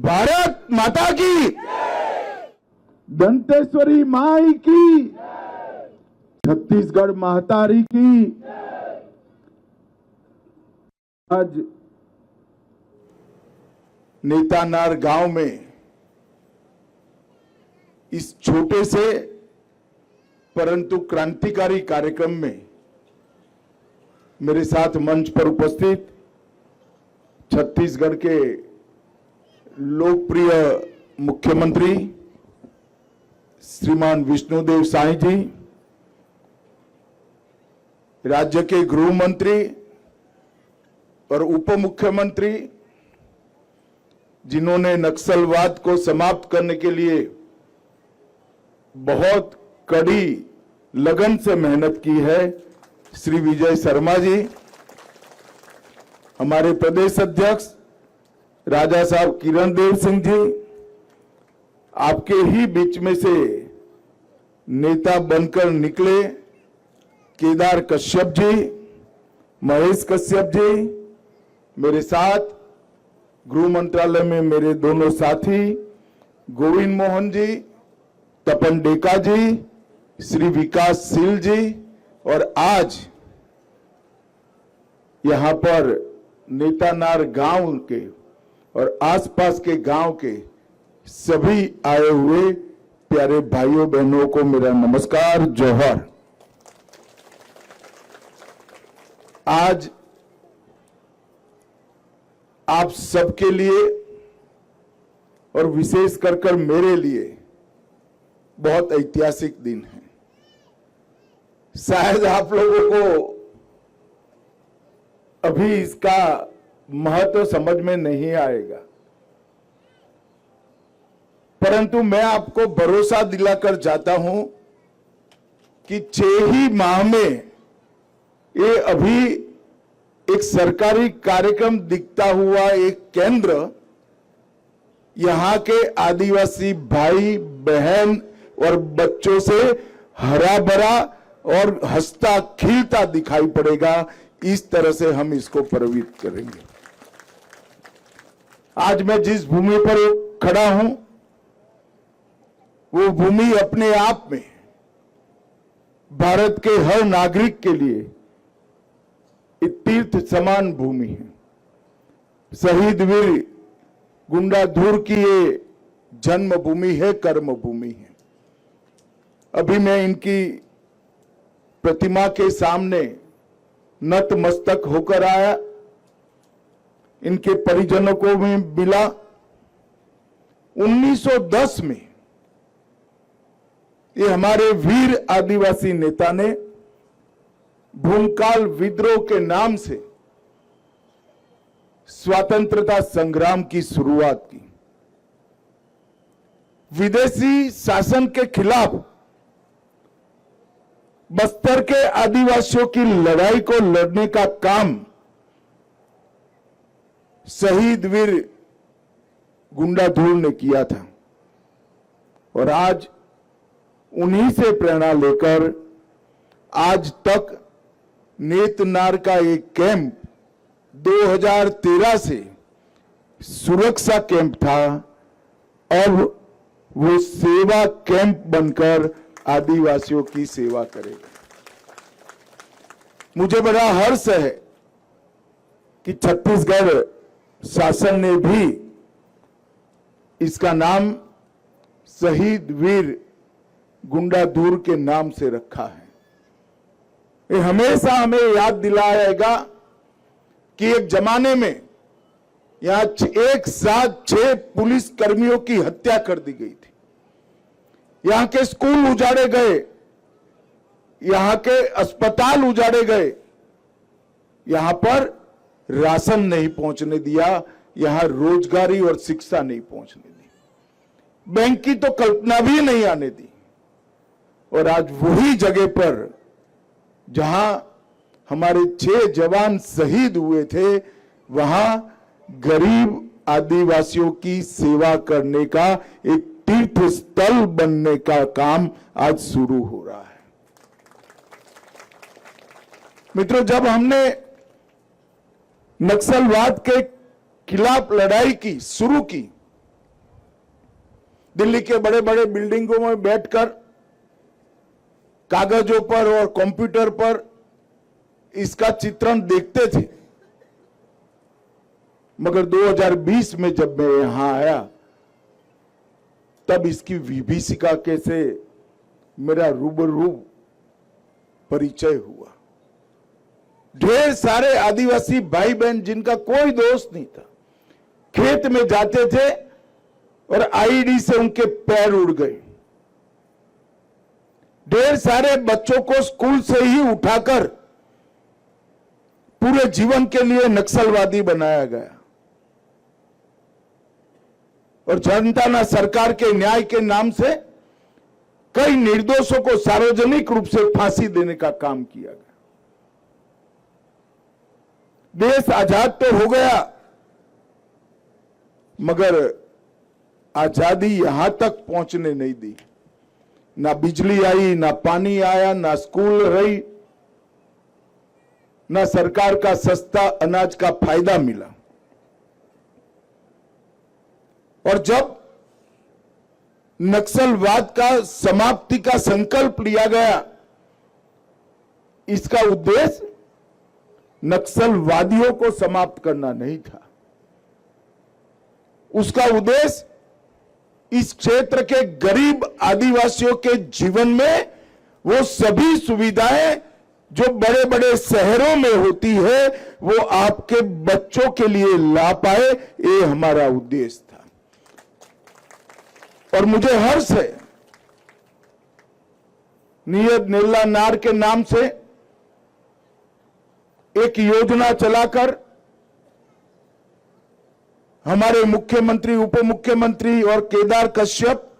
भारत माता की, दंतेश्वरी माई की, छत्तीसगढ़ महतारी की। आज नेतानार गांव में इस छोटे से परंतु क्रांतिकारी कार्यक्रम में मेरे साथ मंच पर उपस्थित छत्तीसगढ़ के लोकप्रिय मुख्यमंत्री श्रीमान विष्णुदेव साई जी, राज्य के गृह मंत्री और उप मुख्यमंत्री, जिन्होंने नक्सलवाद को समाप्त करने के लिए बहुत कड़ी लगन से मेहनत की है, श्री विजय शर्मा जी, हमारे प्रदेश अध्यक्ष राजा साहब किरण देव सिंह जी, आपके ही बीच में से नेता बनकर निकले केदार कश्यप जी, महेश कश्यप जी, मेरे साथ गृह मंत्रालय में मेरे दोनों साथी गोविंद मोहन जी, तपन डेका जी, श्री विकासशील जी, और आज यहां पर नेतानार गांव के और आसपास के गांव के सभी आए हुए प्यारे भाइयों बहनों को मेरा नमस्कार, जोहर। आज आप सबके लिए और विशेष कर मेरे लिए बहुत ऐतिहासिक दिन है। शायद आप लोगों को अभी इसका महत्व समझ में नहीं आएगा, परंतु मैं आपको भरोसा दिलाकर जाता हूं कि 6 ही माह में ये अभी एक सरकारी कार्यक्रम दिखता हुआ एक केंद्र यहां के आदिवासी भाई बहन और बच्चों से हरा भरा और हंसता खिलता दिखाई पड़ेगा। इस तरह से हम इसको प्रवित करेंगे। आज मैं जिस भूमि पर खड़ा हूं वो भूमि अपने आप में भारत के हर नागरिक के लिए एक तीर्थ समान भूमि है। शहीद वीर गुंडाधुर की ये जन्मभूमि है, कर्म भूमि है। अभी मैं इनकी प्रतिमा के सामने नतमस्तक होकर आया, इनके परिजनों को भी मिला। 1910 में ये हमारे वीर आदिवासी नेता ने भूमकाल विद्रोह के नाम से स्वतंत्रता संग्राम की शुरुआत की। विदेशी शासन के खिलाफ बस्तर के आदिवासियों की लड़ाई को लड़ने का काम शहीद वीर गुंडाधुर ने किया था, और आज उन्हीं से प्रेरणा लेकर आज तक नेतनार का एक कैंप 2013 से सुरक्षा कैंप था, और वो सेवा कैंप बनकर आदिवासियों की सेवा करेगा। मुझे बड़ा हर्ष है कि छत्तीसगढ़ शासन ने भी इसका नाम शहीद वीर गुंडाधुर के नाम से रखा है। ये हमेशा हमें याद दिलाएगा कि एक जमाने में यहां एक साथ 6 पुलिस कर्मियों की हत्या कर दी गई थी। यहां के स्कूल उजाड़े गए, यहां के अस्पताल उजाड़े गए, यहां पर राशन नहीं पहुंचने दिया, यहां रोजगारी और शिक्षा नहीं पहुंचने दी, बैंक की तो कल्पना भी नहीं आने दी। और आज वही जगह पर जहां हमारे 6 जवान शहीद हुए थे, वहां गरीब आदिवासियों की सेवा करने का एक तीर्थ स्थल बनने का काम आज शुरू हो रहा है। मित्रों, जब हमने नक्सलवाद के खिलाफ लड़ाई की शुरू की दिल्ली के बड़े बड़े बिल्डिंगों में बैठकर कागजों पर और कंप्यूटर पर इसका चित्रण देखते थे, मगर 2020 में जब मैं यहां आया तब इसकी विभीषिका कैसे मेरा रूबरू परिचय हुआ। ढेर सारे आदिवासी भाई बहन जिनका कोई दोस्त नहीं था, खेत में जाते थे और आईडी से उनके पैर उड़ गए। ढेर सारे बच्चों को स्कूल से ही उठाकर पूरे जीवन के लिए नक्सलवादी बनाया गया और जनता न सरकार के न्याय के नाम से कई निर्दोषों को सार्वजनिक रूप से फांसी देने का काम किया गया। देश आजाद तो हो गया, मगर आजादी यहां तक पहुंचने नहीं दी। ना बिजली आई, ना पानी आया, ना स्कूल रही, ना सरकार का सस्ता अनाज का फायदा मिला। और जब नक्सलवाद का समाप्ति का संकल्प लिया गया, इसका उद्देश्य नक्सलवादियों को समाप्त करना नहीं था। उसका उद्देश्य इस क्षेत्र के गरीब आदिवासियों के जीवन में वो सभी सुविधाएं जो बड़े बड़े शहरों में होती है वो आपके बच्चों के लिए ला पाए, ये हमारा उद्देश्य था। और मुझे हर्ष है, नियत निर्ला नार के नाम से एक योजना चलाकर हमारे मुख्यमंत्री, उप मुख्यमंत्री और केदार कश्यप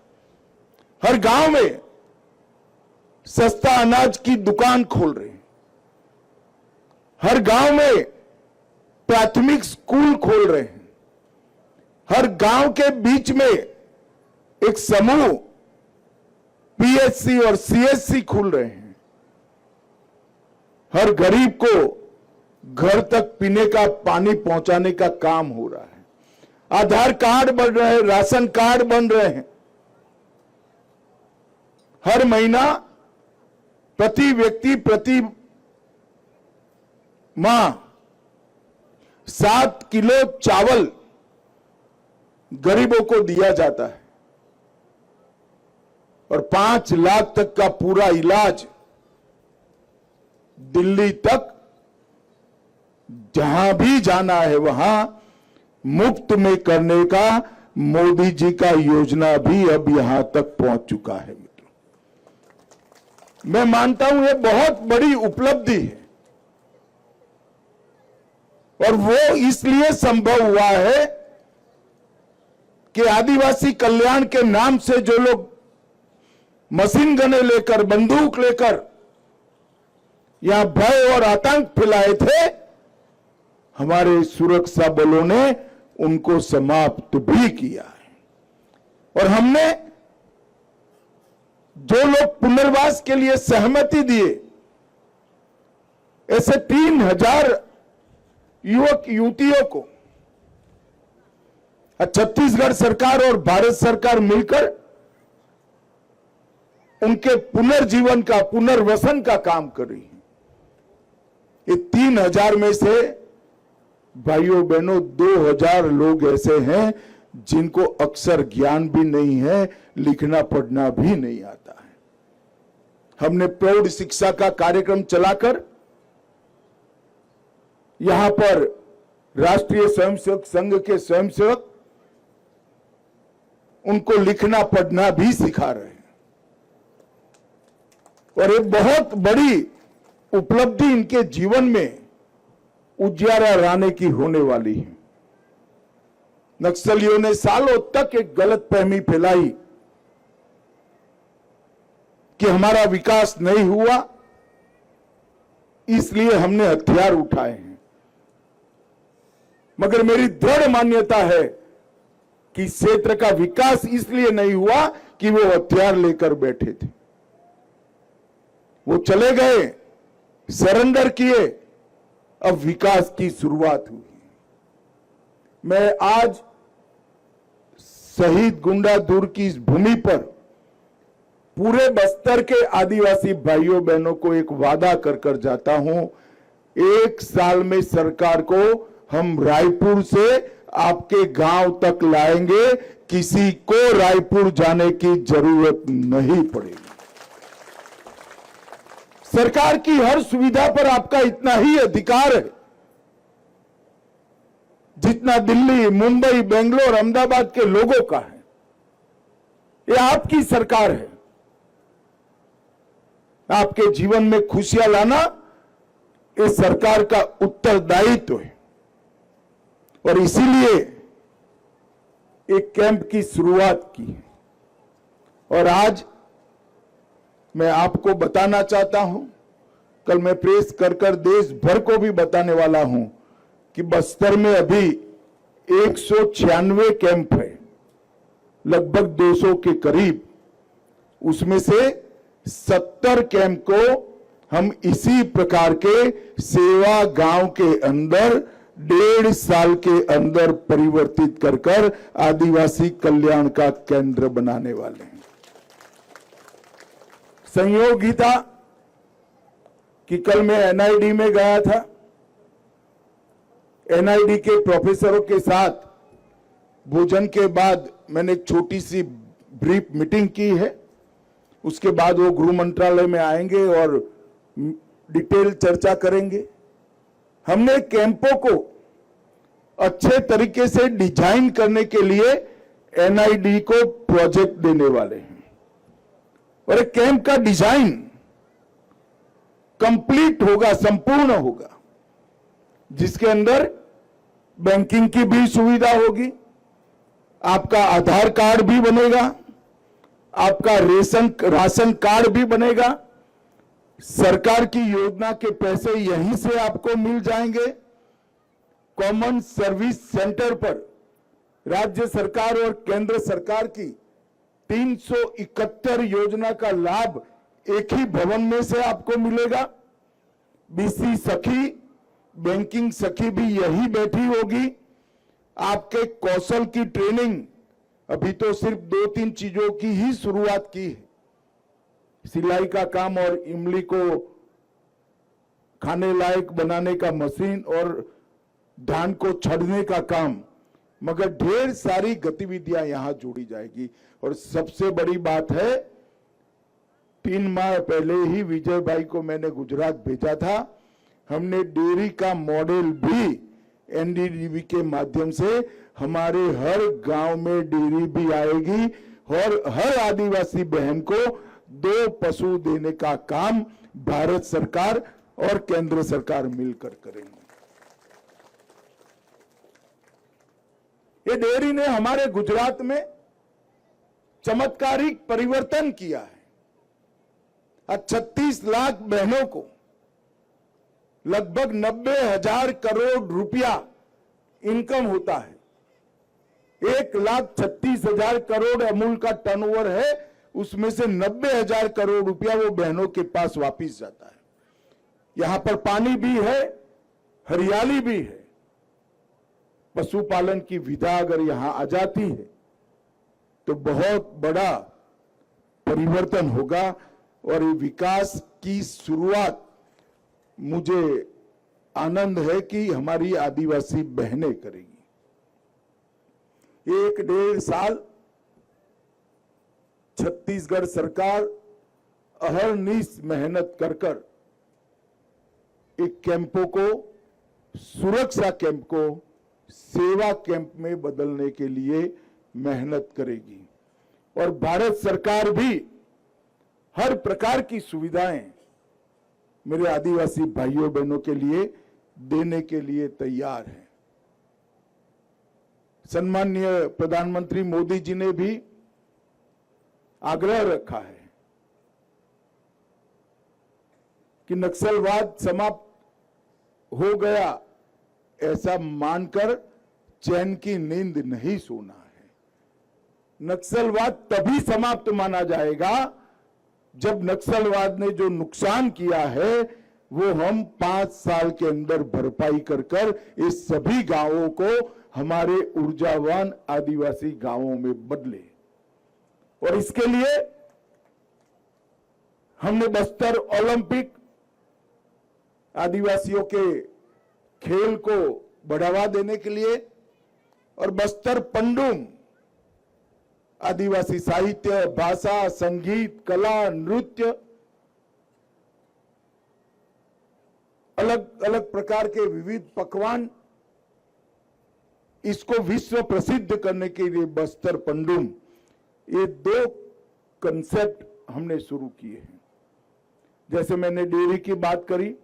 हर गांव में सस्ता अनाज की दुकान खोल रहे हैं, हर गांव में प्राथमिक स्कूल खोल रहे हैं, हर गांव के बीच में एक समूह पीएचसी और सीएचसी खुल रहे हैं, हर गरीब को घर तक पीने का पानी पहुंचाने का काम हो रहा है, आधार कार्ड बन रहे हैं, राशन कार्ड बन रहे हैं। हर महीना प्रति व्यक्ति प्रति माह 7 किलो चावल गरीबों को दिया जाता है और 5 लाख तक का पूरा इलाज दिल्ली तक जहां भी जाना है वहां मुफ्त में करने का मोदी जी का योजना भी अब यहां तक पहुंच चुका है। मित्रों, मैं मानता हूं ये बहुत बड़ी उपलब्धि है और वो इसलिए संभव हुआ है कि आदिवासी कल्याण के नाम से जो लोग मशीन गने लेकर, बंदूक लेकर यहां भय और आतंक फैलाए थे, हमारे सुरक्षा बलों ने उनको समाप्त भी किया है। और हमने जो लोग पुनर्वास के लिए सहमति दिए, ऐसे 3000 युवक युवतियों को छत्तीसगढ़ सरकार और भारत सरकार मिलकर उनके पुनर्जीवन का, पुनर्वसन का काम कर रही है। ये 3000 में से भाइयों बहनों 2000 लोग ऐसे हैं जिनको अक्षर ज्ञान भी नहीं है, लिखना पढ़ना भी नहीं आता है। हमने प्रौढ़ शिक्षा का कार्यक्रम चलाकर यहां पर राष्ट्रीय स्वयंसेवक संघ के स्वयंसेवक उनको लिखना पढ़ना भी सिखा रहे हैं और एक बहुत बड़ी उपलब्धि इनके जीवन में उजियारा लाने की होने वाली है। नक्सलियों ने सालों तक एक गलतफहमी फैलाई कि हमारा विकास नहीं हुआ, इसलिए हमने हथियार उठाए हैं। मगर मेरी दृढ़ मान्यता है कि क्षेत्र का विकास इसलिए नहीं हुआ कि वो हथियार लेकर बैठे थे। वो चले गए, सरेंडर किए, अब विकास की शुरुआत हुई। मैं आज शहीद गुंडा दूर की इस भूमि पर पूरे बस्तर के आदिवासी भाइयों बहनों को एक वादा कर कर जाता हूं, 1 साल में सरकार को हम रायपुर से आपके गांव तक लाएंगे, किसी को रायपुर जाने की जरूरत नहीं पड़ेगी। सरकार की हर सुविधा पर आपका इतना ही अधिकार है जितना दिल्ली, मुंबई, बेंगलोर, अहमदाबाद के लोगों का है। ये आपकी सरकार है। आपके जीवन में खुशियां लाना ये सरकार का उत्तरदायित्व है और इसीलिए एक कैंप की शुरुआत की है। और आज मैं आपको बताना चाहता हूं, कल मैं प्रेस कर देश भर को भी बताने वाला हूं कि बस्तर में अभी 196 कैंप है, लगभग 200 के करीब। उसमें से 70 कैंप को हम इसी प्रकार के सेवा गांव के अंदर 1.5 साल के अंदर परिवर्तित कर कर आदिवासी कल्याण का केंद्र बनाने वाले हैं। संयोग ही था कि कल मैं एनआईडी में गया था। एनआईडी के प्रोफेसरों के साथ भोजन के बाद मैंने एक छोटी सी ब्रीफ मीटिंग की है। उसके बाद वो गृह मंत्रालय में आएंगे और डिटेल चर्चा करेंगे। हमने कैंपों को अच्छे तरीके से डिजाइन करने के लिए एनआईडी को प्रोजेक्ट देने वाले हैं और एक कैंप का डिजाइन कंप्लीट होगा, संपूर्ण होगा, जिसके अंदर बैंकिंग की भी सुविधा होगी, आपका आधार कार्ड भी बनेगा, आपका राशन कार्ड भी बनेगा, सरकार की योजना के पैसे यहीं से आपको मिल जाएंगे। कॉमन सर्विस सेंटर पर राज्य सरकार और केंद्र सरकार की 371 योजना का लाभ एक ही भवन में से आपको मिलेगा। बीसी सखी, बैंकिंग सखी भी यही बैठी होगी। आपके कौशल की ट्रेनिंग अभी तो सिर्फ 2-3 चीजों की ही शुरुआत की है, सिलाई का काम और इमली को खाने लायक बनाने का मशीन और धान को छड़ने का काम, मगर ढेर सारी गतिविधियां यहां जोड़ी जाएगी। और सबसे बड़ी बात है, 3 माह पहले ही विजय भाई को मैंने गुजरात भेजा था। हमने डेयरी का मॉडल भी एनडीडीबी के माध्यम से हमारे हर गांव में डेयरी भी आएगी और हर आदिवासी बहन को 2 पशु देने का काम भारत सरकार और केंद्र सरकार मिलकर करेंगे। ये डेयरी ने हमारे गुजरात में चमत्कारिक परिवर्तन किया है। आज 36 लाख बहनों को लगभग 90,000 करोड़ रुपया इनकम होता है। 1,36,000 करोड़ अमूल का टर्नओवर है, उसमें से 90,000 करोड़ रुपया वो बहनों के पास वापिस जाता है। यहां पर पानी भी है, हरियाली भी है। पशुपालन की विधा अगर यहां आ जाती है तो बहुत बड़ा परिवर्तन होगा और ये विकास की शुरुआत मुझे आनंद है कि हमारी आदिवासी बहनें करेगी। 1-1.5 साल छत्तीसगढ़ सरकार अहरनिश मेहनत कर कर एक कैंपों को, सुरक्षा कैंप को सेवा कैंप में बदलने के लिए मेहनत करेगी। और भारत सरकार भी हर प्रकार की सुविधाएं मेरे आदिवासी भाइयों बहनों के लिए देने के लिए तैयार है। सम्माननीय प्रधानमंत्री मोदी जी ने भी आग्रह रखा है कि नक्सलवाद समाप्त हो गया ऐसा मानकर चैन की नींद नहीं सोना है। नक्सलवाद तभी समाप्त माना जाएगा जब नक्सलवाद ने जो नुकसान किया है वो हम 5 साल के अंदर भरपाई कर कर इस सभी गांवों को हमारे ऊर्जावान आदिवासी गांवों में बदले। और इसके लिए हमने बस्तर ओलंपिक, आदिवासियों के खेल को बढ़ावा देने के लिए, और बस्तर पंडुम, आदिवासी साहित्य, भाषा, संगीत, कला, नृत्य, अलग अलग प्रकार के विविध पकवान, इसको विश्व प्रसिद्ध करने के लिए बस्तर पंडुम, ये 2 कंसेप्ट हमने शुरू किए हैं। जैसे मैंने डेयरी की बात करी,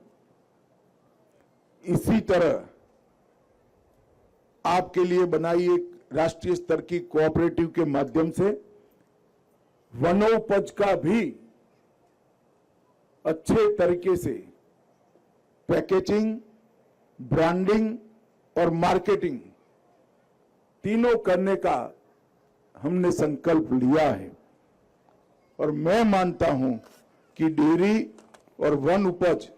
इसी तरह आपके लिए बनाई एक राष्ट्रीय स्तर की कोऑपरेटिव के माध्यम से वनोपज का भी अच्छे तरीके से पैकेजिंग, ब्रांडिंग और मार्केटिंग तीनों करने का हमने संकल्प लिया है। और मैं मानता हूं कि डेयरी और वन उपज,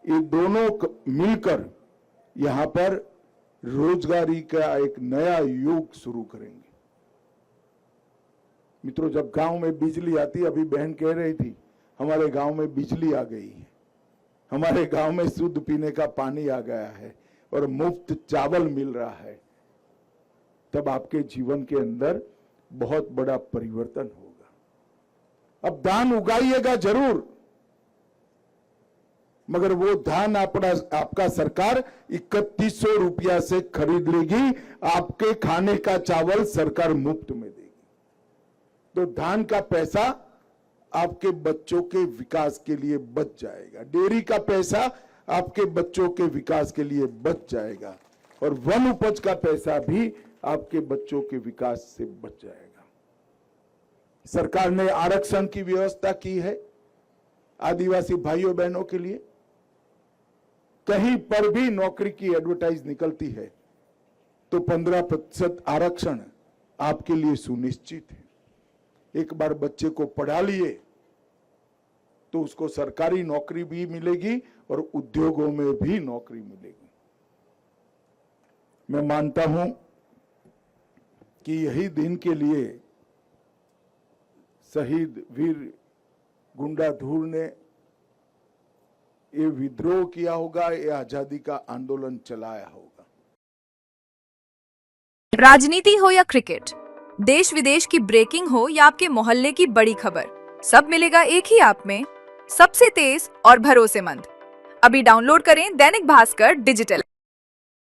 ये दोनों मिलकर यहां पर रोजगारी का एक नया युग शुरू करेंगे। मित्रों, जब गांव में बिजली आती, अभी बहन कह रही थी हमारे गांव में बिजली आ गई है, हमारे गांव में शुद्ध पीने का पानी आ गया है और मुफ्त चावल मिल रहा है, तब आपके जीवन के अंदर बहुत बड़ा परिवर्तन होगा। अब धान उगाइएगा जरूर, मगर वो धान आपका सरकार 3100 रुपया से खरीद लेगी, आपके खाने का चावल सरकार मुफ्त में देगी। तो धान का पैसा आपके बच्चों के विकास के लिए बच जाएगा, डेयरी का पैसा आपके बच्चों के विकास के लिए बच जाएगा, और वन उपज का पैसा भी आपके बच्चों के विकास से बच जाएगा। सरकार ने आरक्षण की व्यवस्था की है आदिवासी भाइयों बहनों के लिए। कहीं पर भी नौकरी की एडवर्टाइज निकलती है तो 15% आरक्षण आपके लिए सुनिश्चित है। एक बार बच्चे को पढ़ा लिए तो उसको सरकारी नौकरी भी मिलेगी और उद्योगों में भी नौकरी मिलेगी। मैं मानता हूं कि यही दिन के लिए शहीद वीर गुंडा धूर ने ये विद्रोह किया होगा, ये आजादी का आंदोलन चलाया होगा। राजनीति हो या क्रिकेट, देश विदेश की ब्रेकिंग हो या आपके मोहल्ले की बड़ी खबर, सब मिलेगा एक ही ऐप में, सबसे तेज और भरोसेमंद। अभी डाउनलोड करें दैनिक भास्कर डिजिटल।